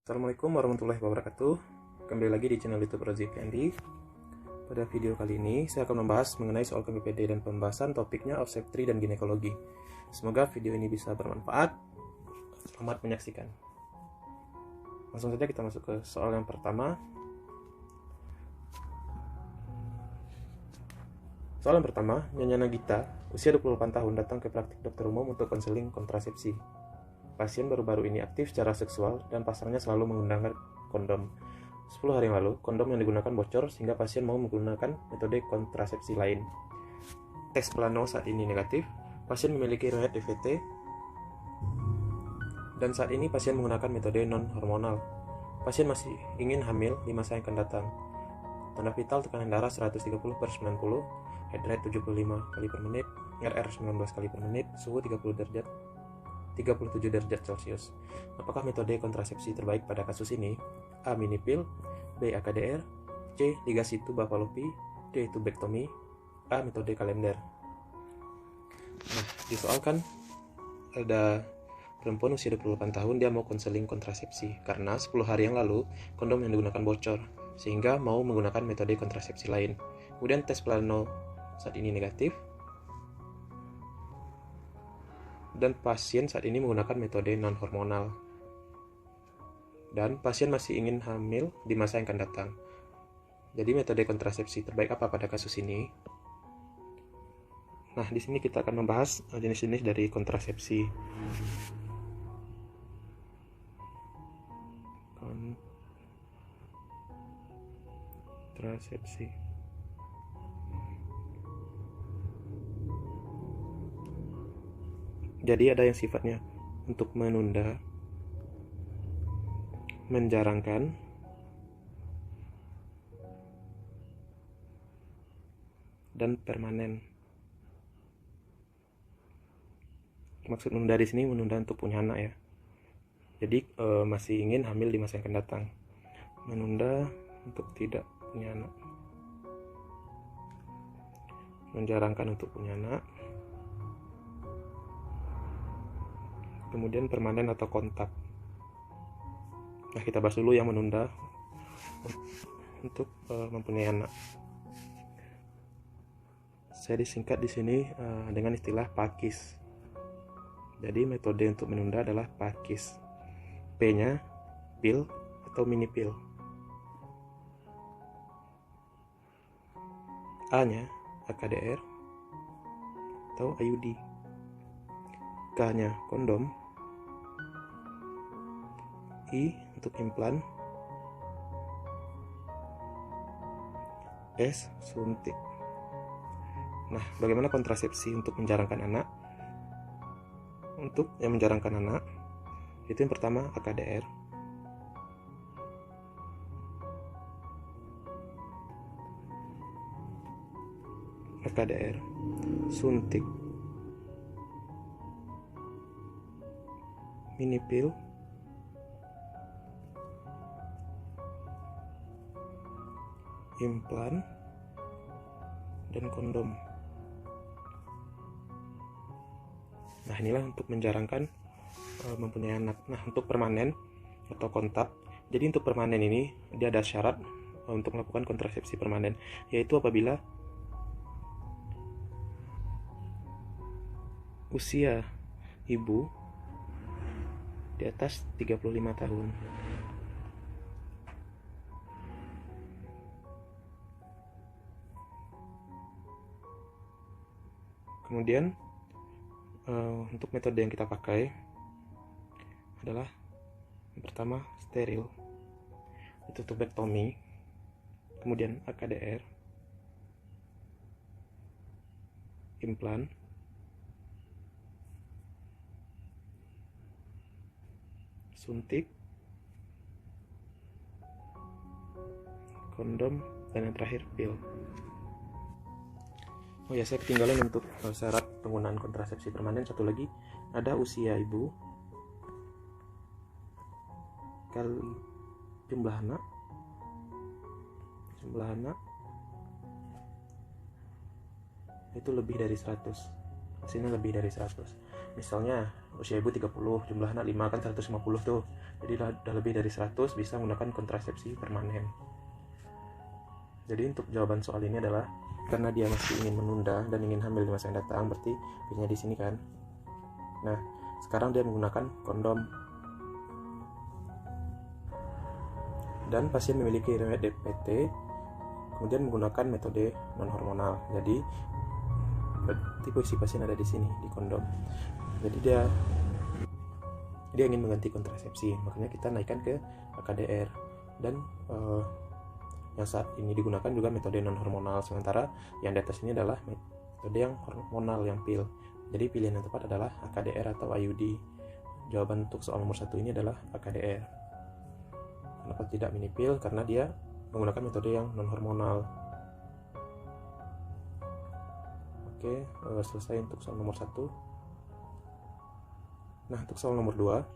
Assalamualaikum warahmatullahi wabarakatuh. Kembali lagi di channel YouTube Rozi Candy. Pada video kali ini saya akan membahas mengenai soal KPPD dan pembahasan topiknya obstetri dan ginekologi. Semoga video ini bisa bermanfaat. Selamat menyaksikan. Langsung saja kita masuk ke soal yang pertama. Soal yang pertama, Nyonya Nagita, usia 28 tahun, datang ke praktik dokter umum untuk konseling kontrasepsi. Pasien baru-baru ini aktif secara seksual dan pasangannya selalu menggunakan kondom. 10 hari yang lalu, kondom yang digunakan bocor sehingga pasien mau menggunakan metode kontrasepsi lain. Tes plano saat ini negatif, pasien memiliki riwayat DVT, dan saat ini pasien menggunakan metode non-hormonal. Pasien masih ingin hamil di masa yang akan datang. Tanda vital tekanan darah 130/90, heart rate 75 kali per menit, RR 19 kali per menit, suhu 37 derajat Celcius. Apakah metode kontrasepsi terbaik pada kasus ini? A. Minipil, B. AKDR, C. Ligasi tuba falopi, D. tubektomi, A. Metode kalender. Nah, disoalkan ada perempuan usia 28 tahun, dia mau konseling kontrasepsi karena 10 hari yang lalu kondom yang digunakan bocor, sehingga mau menggunakan metode kontrasepsi lain. Kemudian tes plano saat ini negatif, dan pasien saat ini menggunakan metode non-hormonal. Dan pasien masih ingin hamil di masa yang akan datang. Jadi metode kontrasepsi terbaik apa pada kasus ini? Nah, di sini kita akan membahas jenis-jenis dari kontrasepsi. Kontrasepsi. Jadi ada yang sifatnya untuk menunda, menjarangkan, dan permanen. Maksud menunda di sini menunda untuk punya anak ya. Jadi masih ingin hamil di masa yang akan datang. Menunda untuk tidak punya anak. Menjarangkan untuk punya anak. Kemudian permanen atau kontak. Nah, kita bahas dulu yang menunda untuk mempunyai anak. Saya disingkat di sini dengan istilah PAKIS. Jadi metode untuk menunda adalah PAKIS. P-nya pil atau mini pil. A-nya AKDR atau IUD. K-nya kondom. I untuk implan, S suntik. Nah, bagaimana kontrasepsi untuk menjarangkan anak? Untuk yang menjarangkan anak, itu yang pertama AKDR. AKDR, suntik, mini pil, implan, dan kondom. Nah, inilah untuk menjarangkan mempunyai anak. Nah, untuk permanen atau kontak, jadi untuk permanen ini dia ada syarat untuk melakukan kontrasepsi permanen, yaitu apabila usia ibu di atas 35 tahun. Kemudian untuk metode yang kita pakai adalah yang pertama steril, itu tubektomi, kemudian AKDR, implan, suntik, kondom, dan yang terakhir pil. Oh ya, saya ketinggalan untuk syarat penggunaan kontrasepsi permanen. Satu lagi, ada usia ibu kali jumlah anak itu lebih dari 100. Sini lebih dari 100. Misalnya usia ibu 30, jumlah anak 5 kan 150 tuh. Jadi udah lebih dari 100 bisa menggunakan kontrasepsi permanen. Jadi untuk jawaban soal ini adalah karena dia masih ingin menunda dan ingin hamil di masa yang datang, berarti pilihnya di sini kan. Nah, sekarang dia menggunakan kondom. Dan pasien memiliki riwayat DPT, kemudian menggunakan metode non-hormonal. Jadi berarti posisi pasien ada di sini, di kondom. Jadi dia ingin mengganti kontrasepsi, makanya kita naikkan ke AKDR. Dan yang saat ini digunakan juga metode non-hormonal, sementara yang di atas ini adalah metode yang hormonal, yang pil. Jadi pilihan yang tepat adalah AKDR atau IUD. Jawaban untuk soal nomor 1 ini adalah AKDR. Kenapa tidak mini pil? Karena dia menggunakan metode yang non-hormonal. Oke, selesai untuk soal nomor 1. Nah, untuk soal nomor 2.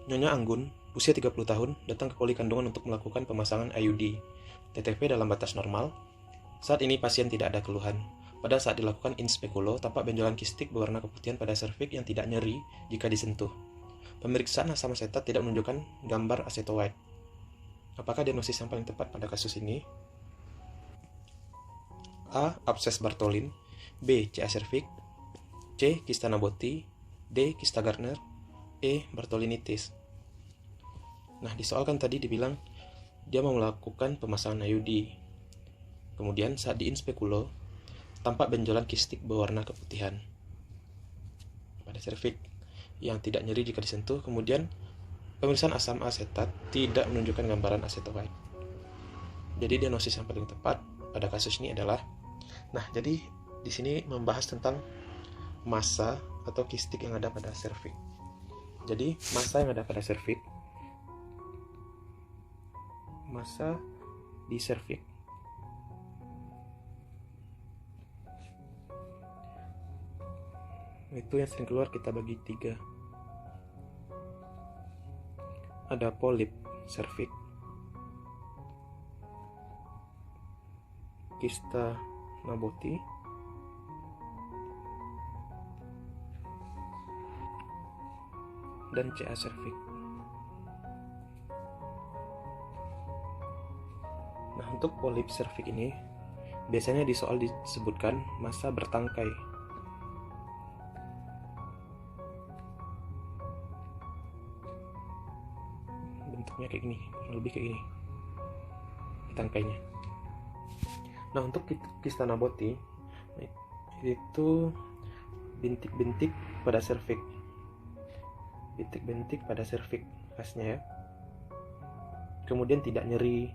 Nyonya Anggun, usia 30 tahun, datang ke poli kandungan untuk melakukan pemasangan IUD. TTP dalam batas normal. Saat ini pasien tidak ada keluhan. Pada saat dilakukan inspekulo, tampak benjolan kistik berwarna keputihan pada serviks yang tidak nyeri jika disentuh. Pemeriksaan asam asetat tidak menunjukkan gambar acetoide. Apakah diagnosis yang paling tepat pada kasus ini? A. Abses Bartholin, B. CA cervix, C. Kista Naboti, D. Kista Gardner, E. Bartholinitis. Nah, di soal kan tadi dibilang dia mau melakukan pemasangan IUD. Kemudian saat diinspekulo, tampak benjolan kistik berwarna keputihan pada serviks yang tidak nyeri jika disentuh. Kemudian pemeriksaan asam asetat tidak menunjukkan gambaran acetoide. Jadi diagnosis yang paling tepat pada kasus ini adalah, nah jadi di sini membahas tentang massa atau kistik yang ada pada serviks. Jadi massa yang ada pada serviks, massa di serviks itu yang sering keluar kita bagi 3. Ada polip serviks, kista Naboti, dan CA cervix. Nah, untuk polip serviks ini biasanya di soal disebutkan massa bertangkai. Bentuknya kayak gini, lebih kayak gini tangkainya. Nah, untuk kista Naboti itu bintik-bintik pada serviks, bintik-bintik pada serviks khasnya ya. Kemudian tidak nyeri.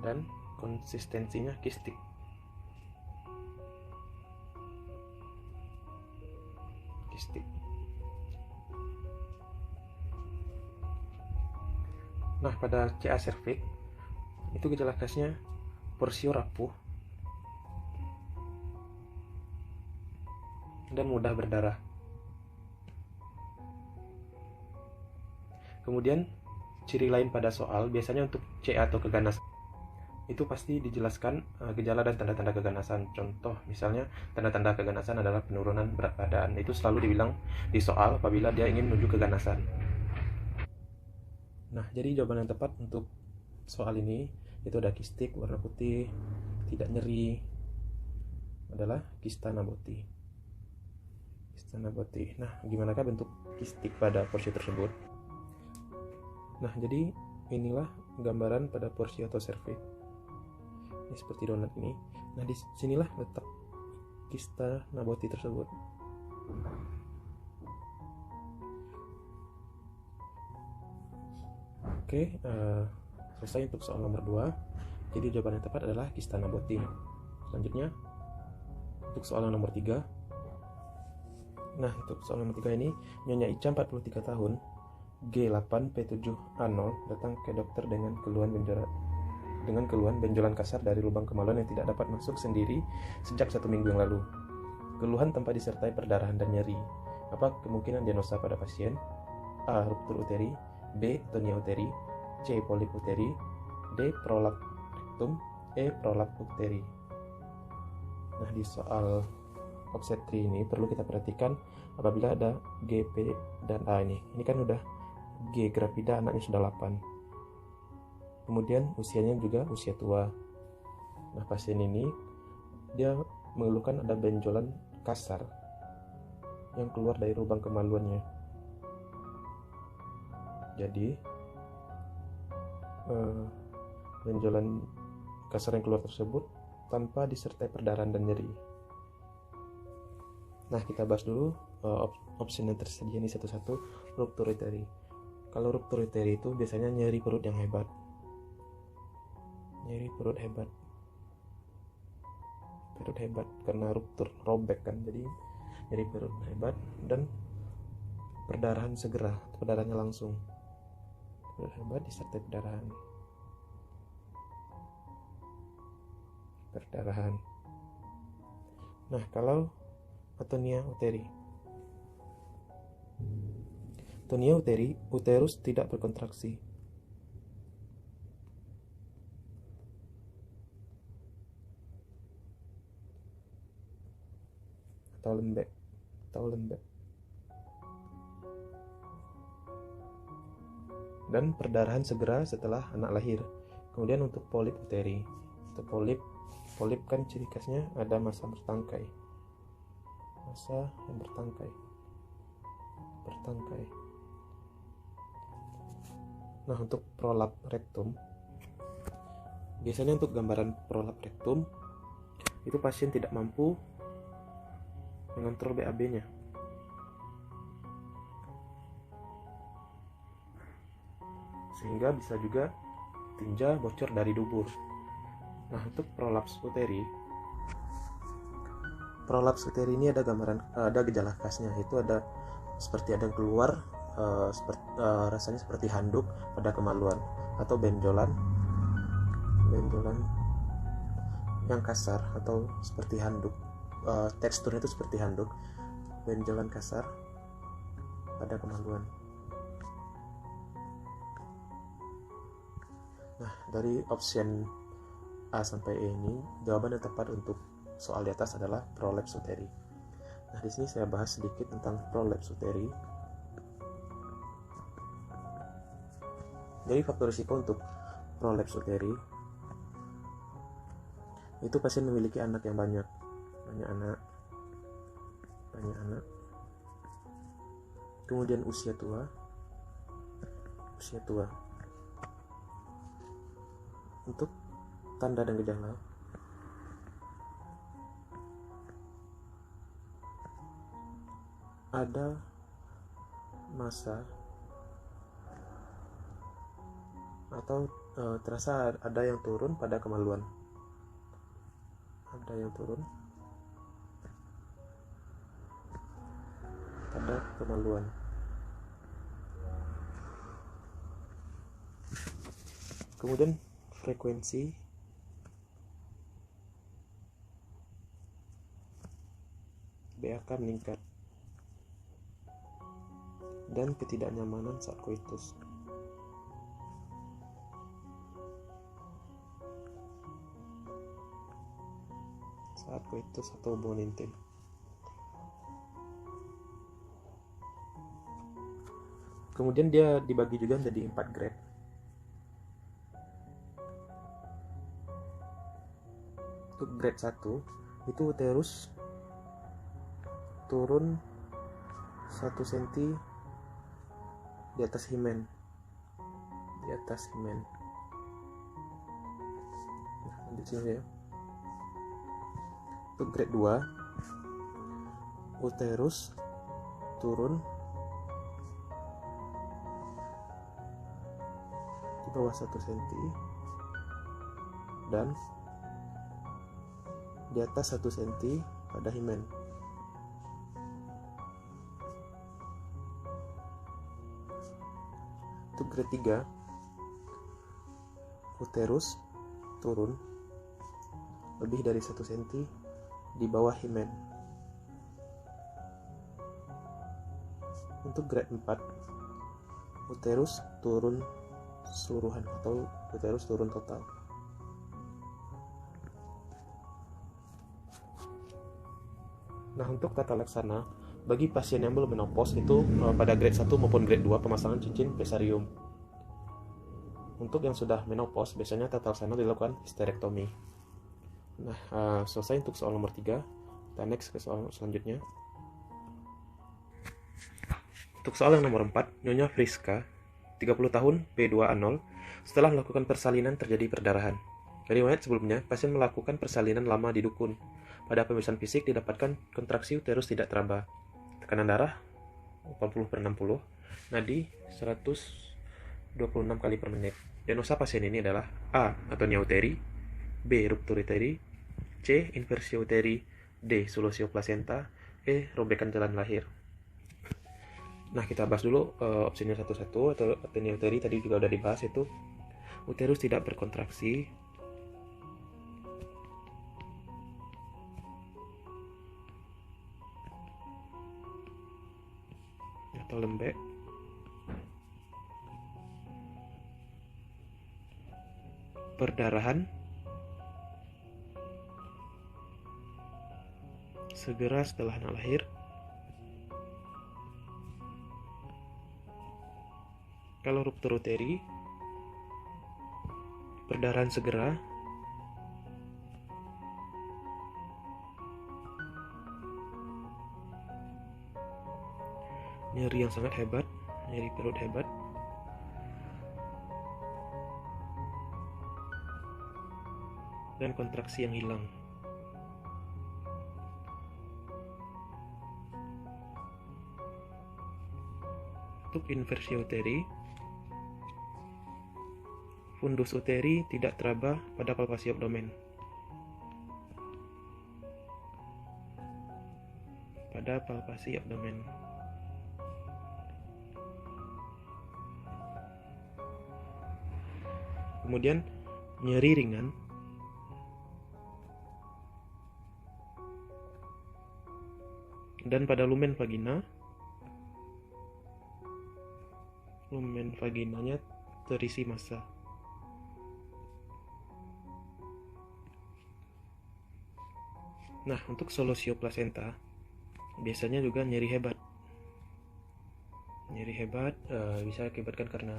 Dan konsistensinya kistik. Nah, pada CA cervix itu gejala khasnya porsio rapuh dan mudah berdarah. Kemudian ciri lain pada soal biasanya untuk CA atau keganasan itu pasti dijelaskan gejala dan tanda-tanda keganasan. Contoh misalnya tanda-tanda keganasan adalah penurunan berat badan. Itu selalu dibilang di soal apabila dia ingin menuju keganasan. Nah, jadi jawaban yang tepat untuk soal ini itu ada kistik warna putih, tidak nyeri, adalah kista Naboti. Kista Naboti. Nah, gimanakah bentuk kistik pada porsi tersebut? Nah, jadi inilah gambaran pada porsi atau serviks. Ini seperti donat ini. Nah, di sinilah letak kista Naboti tersebut. Oke, selesai untuk soal nomor 2. Jadi jawaban yang tepat adalah kista Naboti. Selanjutnya untuk soal nomor 3. Nah, untuk soal nomor 3 ini, Nyonya Ica 43 tahun, G8P7A0 datang ke dokter dengan keluhan benjolan kasar dari lubang kemaluan yang tidak dapat masuk sendiri sejak 1 minggu yang lalu. Keluhan tanpa disertai perdarahan dan nyeri. Apa kemungkinan diagnosa pada pasien? A. Ruptur uteri, B. Tonia uteri, C. Polip uteri, D. Prolap rektum, E. prolap ukteri. Nah, di soal obstetri ini perlu kita perhatikan apabila ada G, P, dan A ini. Ini kan udah G gravida, anaknya sudah 8. Kemudian usianya juga usia tua. Nah, pasien ini dia mengeluhkan ada benjolan kasar yang keluar dari lubang kemaluannya. Jadi benjolan kasar yang keluar tersebut tanpa disertai perdarahan dan nyeri. Nah, kita bahas dulu opsi yang tersedia ini satu-satu. Ruptur uteri. Kalau ruptur uteri itu biasanya nyeri perut yang hebat. Nyeri perut hebat karena ruptur, robek kan, jadi nyeri perut hebat dan perdarahan segera, perdarahannya langsung. Perut hebat disertai perdarahan. Nah, kalau atonia uteri. Atonia uteri, uterus tidak berkontraksi. Atau lembek. Dan perdarahan segera setelah anak lahir. Kemudian untuk polip uteri. Untuk polip kan ciri khasnya ada massa bertangkai. Massa yang bertangkai. Nah, untuk prolap rektum, biasanya untuk gambaran prolap rektum itu pasien tidak mampu mengontrol BAB-nya. Sehingga bisa juga tinja bocor dari dubur. Nah, untuk prolaps uteri ini ada gejala khasnya, yaitu ada yang keluar rasanya seperti handuk pada kemaluan, atau benjolan yang kasar atau seperti handuk. Teksturnya itu seperti handuk, benjolan kasar pada kemaluan. Nah, dari option A sampai E ini, jawaban yang tepat untuk soal di atas adalah prolaps uteri. Nah, di sini saya bahas sedikit tentang prolaps uteri. Jadi faktor risiko untuk prolaps uteri itu pasien memiliki anak yang banyak anak, kemudian usia tua. Untuk tanda dan gejala, ada massa atau terasa ada yang turun pada kemaluan. Kemudian frekuensi BAK meningkat dan ketidaknyamanan saat koitus. Atau hubungan intim. Kemudian dia dibagi juga menjadi 4 grade. Untuk grade 1 itu uterus turun 1 cm di atas himen. Nah, lanjut sini ya. Untuk grade 2 uterus turun di bawah 1 cm dan di atas 1 cm pada himen. Untuk grade 3 uterus turun lebih dari 1 cm di bawah himen. Untuk grade 4 uterus turun keseluruhan atau uterus turun total. Nah, untuk tata laksana bagi pasien yang belum menopause itu pada grade 1 maupun grade 2 pemasangan cincin pesarium. Untuk yang sudah menopause biasanya tata laksana dilakukan histerektomi. Nah, selesai untuk soal nomor 3. Kita next ke soal selanjutnya. Untuk soal yang nomor 4, Nyonya Friska, 30 tahun, P2A0, setelah melakukan persalinan terjadi perdarahan. Dari riwayat sebelumnya, pasien melakukan persalinan lama di dukun. Pada pemeriksaan fisik didapatkan kontraksi uterus tidak teraba, tekanan darah 40/60, nadi 126 kali per menit. Diagnosa pasien ini adalah A. atonia uteri, B. ruptur uteri, C. inversio uteri, D. sulusio plasenta, E. robekan jalan lahir. Nah, kita bahas dulu opsinya satu-satu. Atau atonia uteri tadi juga udah dibahas, itu uterus tidak berkontraksi, atau lembek, perdarahan, segera setelah anak lahir, kalau ruptur uteri, perdarahan segera, nyeri yang sangat hebat, nyeri perut hebat, dan kontraksi yang hilang. Untuk inversi uteri, fundus uteri tidak teraba pada palpasi abdomen. Pada palpasi abdomen. Kemudian nyeri ringan, dan pada lumen vaginanya terisi massa. Nah, untuk solusio plasenta biasanya juga nyeri hebat. Nyeri hebat bisa akibatkan karena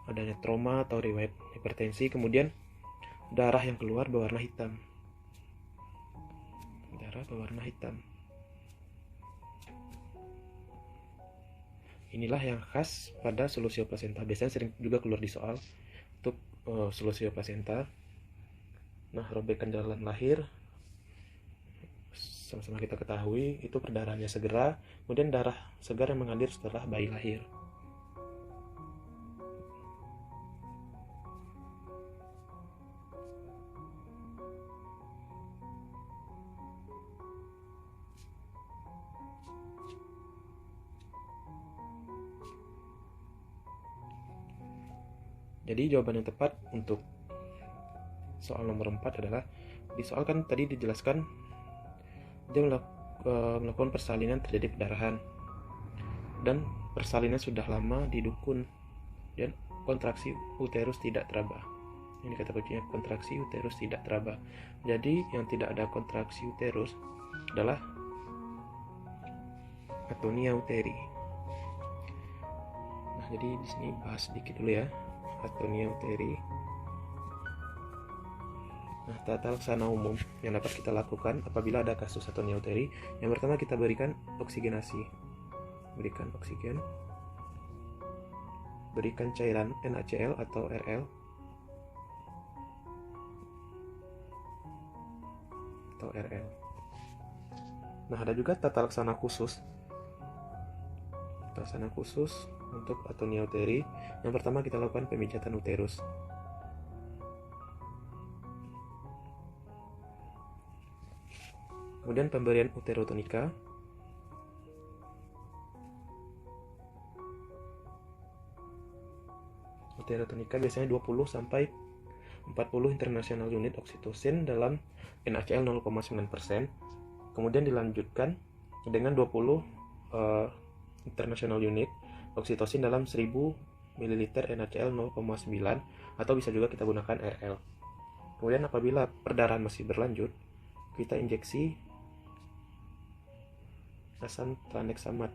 adanya trauma atau riwayat hipertensi. Kemudian darah yang keluar berwarna hitam. Darah berwarna hitam. Inilah yang khas pada solusio plasenta. Biasanya sering juga keluar di soal untuk solusio plasenta. Nah, robekan jalan lahir sama-sama kita ketahui itu perdarahannya segera, kemudian darah segar yang mengalir setelah bayi lahir. Jadi jawaban yang tepat untuk soal nomor 4 adalah, di soal kan tadi dijelaskan dia melakukan persalinan terjadi perdarahan, dan persalinan sudah lama di dukun, dan kontraksi uterus tidak teraba. Ini kata kuncinya, kontraksi uterus tidak teraba. Jadi yang tidak ada kontraksi uterus adalah atonia uteri. Nah, jadi di sini bahas sedikit dulu ya atonia uteri. Nah, tata laksana umum yang dapat kita lakukan apabila ada kasus atonia uteri, yang pertama kita berikan oksigenasi. Berikan oksigen. Berikan cairan NaCl atau RL. Nah, ada juga tata laksana khusus. Tata laksana khusus untuk atonia uteri. Yang pertama kita lakukan pemijatan uterus. Kemudian pemberian uterotonika. Uterotonika biasanya 20 sampai 40 international unit oksitosin dalam NaCl 0,9%. Kemudian dilanjutkan dengan 20 international unit oksitosin dalam 1000 ml NaCl 0,9, atau bisa juga kita gunakan RL. Kemudian apabila perdarahan masih berlanjut, kita injeksi asam tranexamat.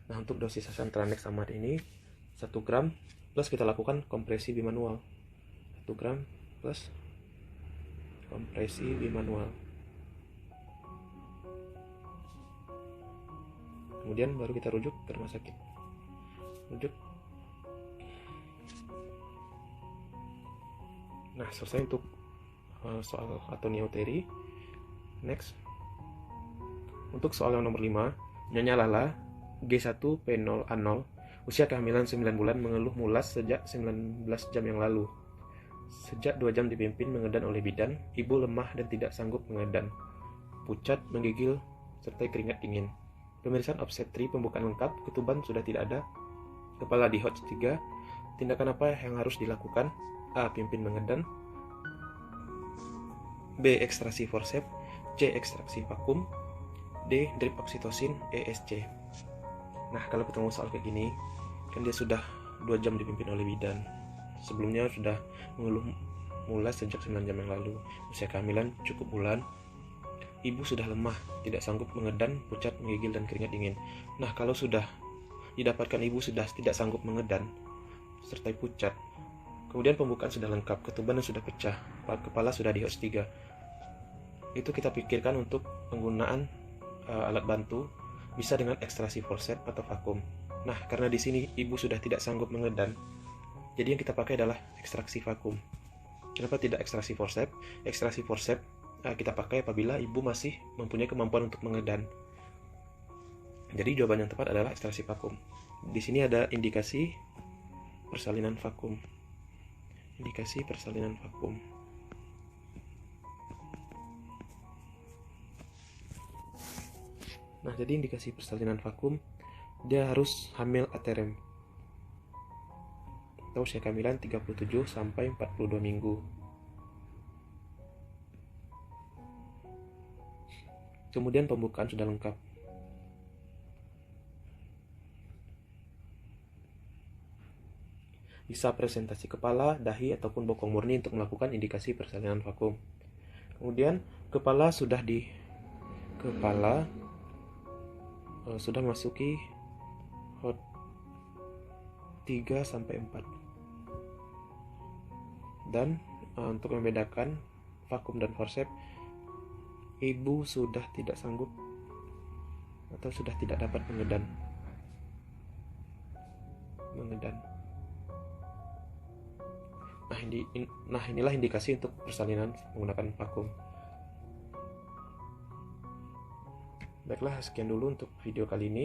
Nah, untuk dosis asam tranexamat ini 1 gram plus kita lakukan kompresi bimanual. 1 gram plus kompresi bimanual. Kemudian baru kita rujuk ke rumah sakit. Rujuk. Nah, selesai untuk soal atonia-uteri. Next. Untuk soal yang nomor 5, Nyonya Lala G1P0A0 usia kehamilan 9 bulan mengeluh mulas sejak 19 jam yang lalu. Sejak 2 jam dipimpin mengedan oleh bidan, ibu lemah dan tidak sanggup mengedan. Pucat, menggigil, serta keringat dingin. Pemeriksaan obstetri pembukaan lengkap, ketuban sudah tidak ada. Kepala di HOTS 3. Tindakan apa yang harus dilakukan? A. Pimpin mengedan. B. Ekstraksi forceps. C. Ekstraksi vakum. D. Drip oksitosin ESC. Nah, kalau ketemu soal kayak gini, kan dia sudah 2 jam dipimpin oleh bidan. Sebelumnya sudah mengeluh mulas sejak 9 jam yang lalu. Usia kehamilan cukup bulan. Ibu sudah lemah, tidak sanggup mengedan, pucat, menggigil, dan keringat dingin. Nah, kalau sudah didapatkan ibu sudah tidak sanggup mengedan, serta pucat, kemudian pembukaan sudah lengkap, ketuban sudah pecah, kepala sudah di HOTS 3, itu kita pikirkan untuk penggunaan alat bantu, bisa dengan ekstraksi forceps atau vakum. Nah, karena di sini ibu sudah tidak sanggup mengedan, jadi yang kita pakai adalah ekstraksi vakum. Kenapa tidak ekstraksi forceps? Ekstraksi forceps kita pakai apabila ibu masih mempunyai kemampuan untuk mengedan. Jadi jawaban yang tepat adalah ekstraksi vakum. Di sini ada indikasi persalinan vakum. Indikasi persalinan vakum. Nah, jadi indikasi persalinan vakum, dia harus hamil aterem atau usia kehamilan 37 sampai 42 minggu. Kemudian pembukaan sudah lengkap. Bisa presentasi kepala, dahi, ataupun bokong murni untuk melakukan indikasi persalinan vakum. Kemudian kepala sudah sudah masuki HOT 3 sampai 4. Dan untuk membedakan vakum dan forceps, ibu sudah tidak sanggup atau sudah tidak dapat mengedan. Nah, inilah indikasi untuk persalinan menggunakan vakum. Baiklah, sekian dulu untuk video kali ini.